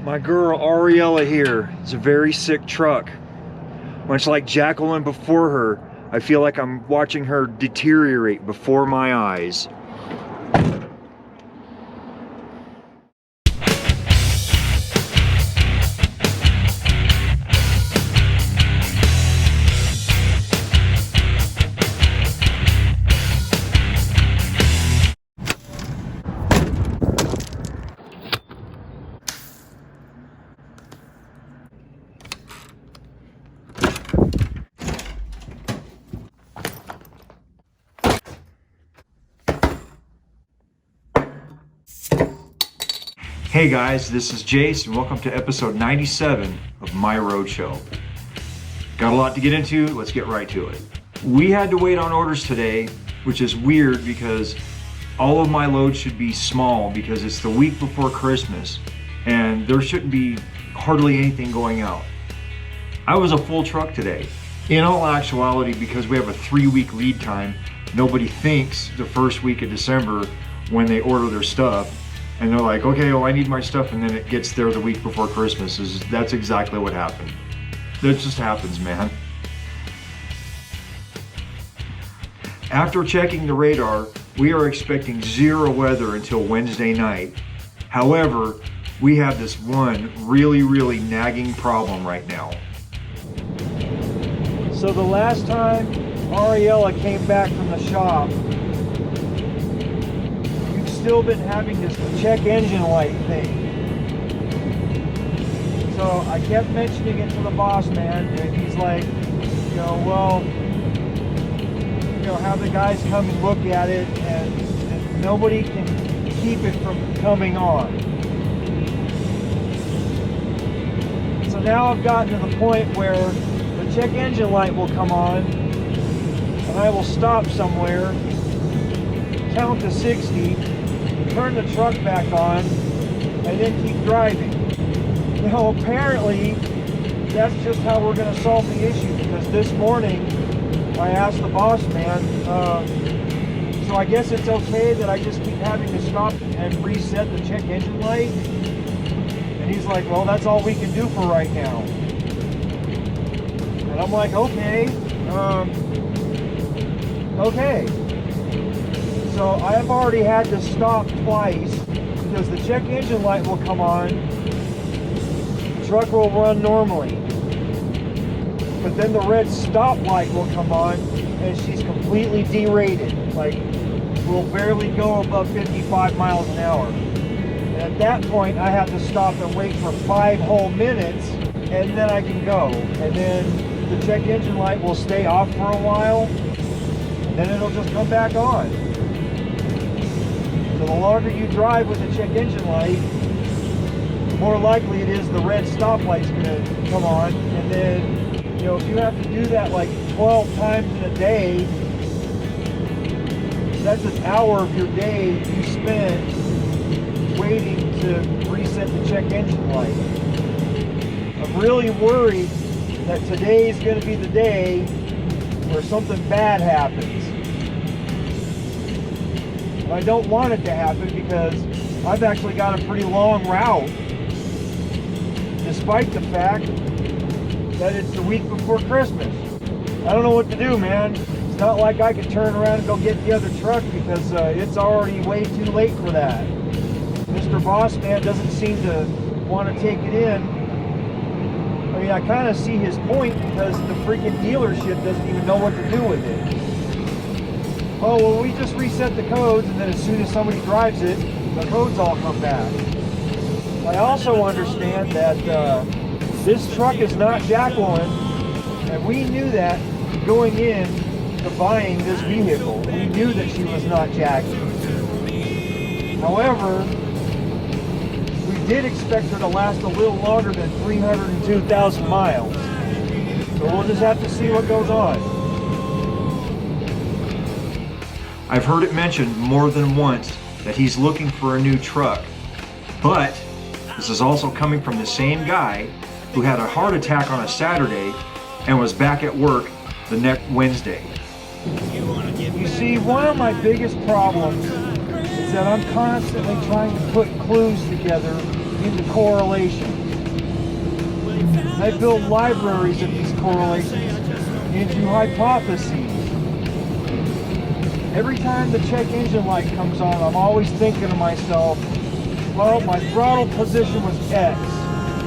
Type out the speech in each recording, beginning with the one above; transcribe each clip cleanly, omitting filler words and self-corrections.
My girl Ariella here is a very sick truck. Much like Jacqueline before her, I feel like I'm watching her deteriorate before my eyes. Hey guys, this is Jace and welcome to episode 97 of My Road Show. Got a lot to get into, let's get right to it. We had to wait on orders today, which is weird because all of my loads should be small because it's the week before Christmas and there shouldn't be hardly anything going out. I was a full truck today. In all actuality, because we have a 3-week lead time, nobody thinks the first week of December when they order their stuff. And they're like, okay, well, I need my stuff, and then it gets there the week before Christmas. That's exactly what happened. That just happens, man. After checking the radar, we are expecting zero weather until Wednesday night. However, we have this one really nagging problem right now. So the last time Ariella came back from the shop, still been having this check engine light thing. So I kept mentioning it to the boss man, and he's like, have the guys come and look at it, and nobody can keep it from coming on. So now I've gotten to the point where the check engine light will come on, and I will stop somewhere, count to 60, turn the truck back on, and then keep driving. Now apparently that's just how we're going to solve the issue, because this morning I asked the boss man, so I guess it's okay that I just keep having to stop and reset the check engine light? And he's like, well, that's all we can do for right now. And I'm like, okay. So I've already had to stop twice because the check engine light will come on, the truck will run normally, but then the red stop light will come on and she's completely derated, like will barely go above 55 miles an hour. And at that point I have to stop and wait for 5 whole minutes, and then I can go, and then the check engine light will stay off for a while, and then it'll just come back on. So the longer you drive with the check engine light, the more likely it is the red stoplight's going to come on. And then, if you have to do that like 12 times in a day, that's an hour of your day you spent waiting to reset the check engine light. I'm really worried that today is going to be the day where something bad happens. I don't want it to happen because I've actually got a pretty long route, despite the fact that it's the week before Christmas. I don't know what to do, man. It's not like I could turn around and go get the other truck because it's already way too late for that. Mr. Boss Man doesn't seem to want to take it in. I mean, I kind of see his point because the freaking dealership doesn't even know what to do with it. Oh, well, we just reset the codes, and then as soon as somebody drives it, the codes all come back. I also understand that this truck is not Jacqueline, and we knew that going in to buying this vehicle. We knew that she was not Jackie. However, we did expect her to last a little longer than 302,000 miles. So we'll just have to see what goes on. I've heard it mentioned more than once that he's looking for a new truck, but this is also coming from the same guy who had a heart attack on a Saturday and was back at work the next Wednesday. You see, one of my biggest problems is that I'm constantly trying to put clues together into correlations. I build libraries of these correlations into hypotheses. Every time the check engine light comes on, I'm always thinking to myself, well, my throttle position was X,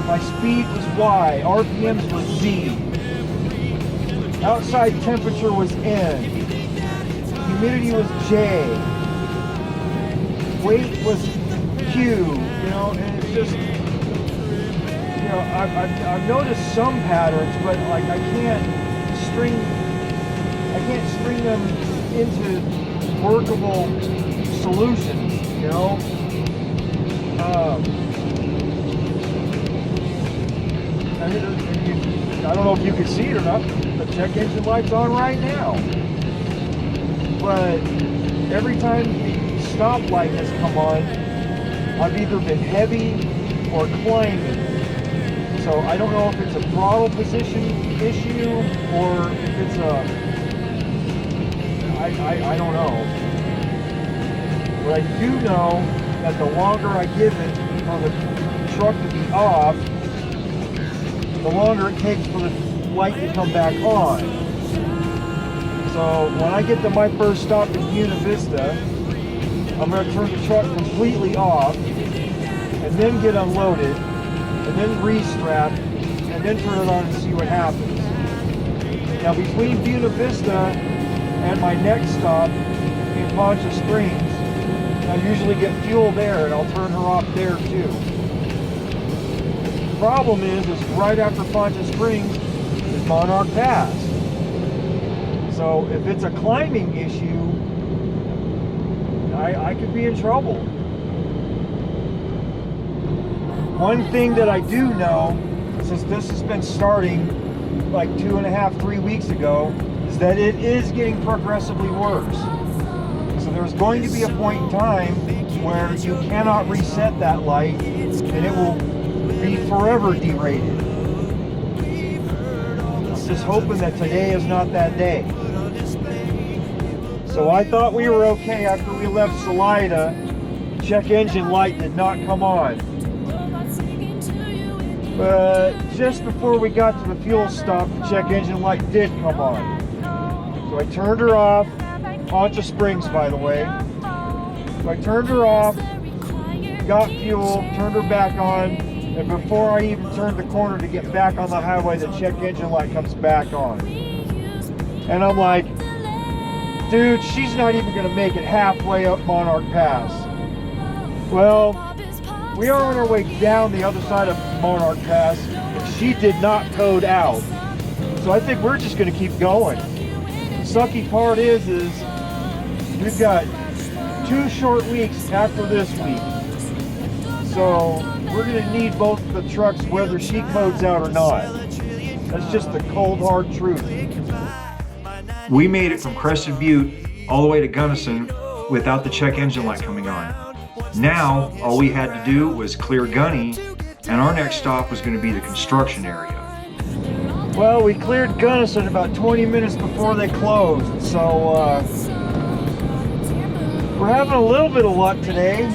my speed was Y, RPMs were Z, outside temperature was N, humidity was J, weight was Q, you know, and it's just, you know, I've noticed some patterns, but like I can't string them into workable solutions, you know. I don't know if you can see it or not. The check engine light's on right now. But every time the stoplight has come on, I've either been heavy or climbing. So I don't know if it's a throttle position issue or if it's a... I don't know. But I do know that the longer I give it for the truck to be off, the longer it takes for the light to come back on. So when I get to my first stop in Buena Vista, I'm going to turn the truck completely off and then get unloaded and then restrap and then turn it on and see what happens. Now between Buena Vista and my next stop in Poncha Springs, I usually get fuel there and I'll turn her off there too. The problem is right after Poncha Springs is Monarch Pass. So if it's a climbing issue, I could be in trouble. One thing that I do know, since this has been starting like 2.5, 3 weeks ago, is that it is getting progressively worse. So there's going to be a point in time where you cannot reset that light and it will be forever derated. I'm just hoping that today is not that day. So I thought we were okay after we left Salida. Check engine light did not come on. But just before we got to the fuel stop, the check engine light did come on. So I turned her off. Poncha Springs, by the way. So I turned her off, got fuel, turned her back on, and before I even turned the corner to get back on the highway, the check engine light comes back on. And I'm like, dude, she's not even going to make it halfway up Monarch Pass. Well, we are on our way down the other side of Monarch Pass, and she did not code out. So I think we're just going to keep going. The sucky part is we've got 2 short weeks after this week. So we're going to need both the trucks whether she codes out or not. That's just the cold hard truth. We made it from Crested Butte all the way to Gunnison without the check engine light coming on. Now all we had to do was clear Gunny, and our next stop was going to be the construction area. Well, we cleared Gunnison about 20 minutes before they closed, so we're having a little bit of luck today.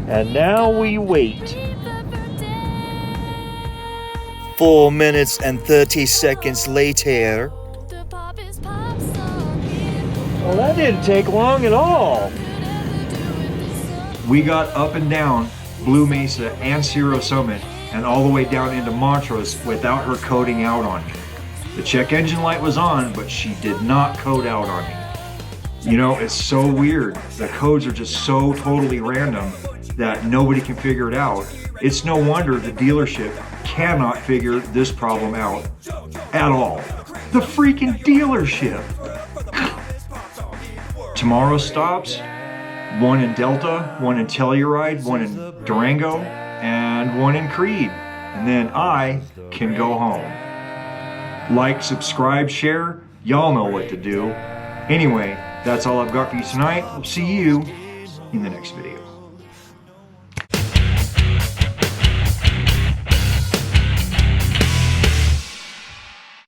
And now we wait. 4 minutes and 30 seconds later. Well, that didn't take long at all. We got up and down Blue Mesa and Cerro Summit and all the way down into Montrose without her coding out on me. The check engine light was on, but she did not code out on me. You know, it's so weird. The codes are just so totally random that nobody can figure it out. It's no wonder the dealership cannot figure this problem out at all. The freaking dealership! Tomorrow's stops, one in Delta, one in Telluride, one in Durango, and one in Creed. And then I can go home. Like, subscribe, share, y'all know what to do. Anyway, that's all I've got for you tonight. I'll see you in the next video.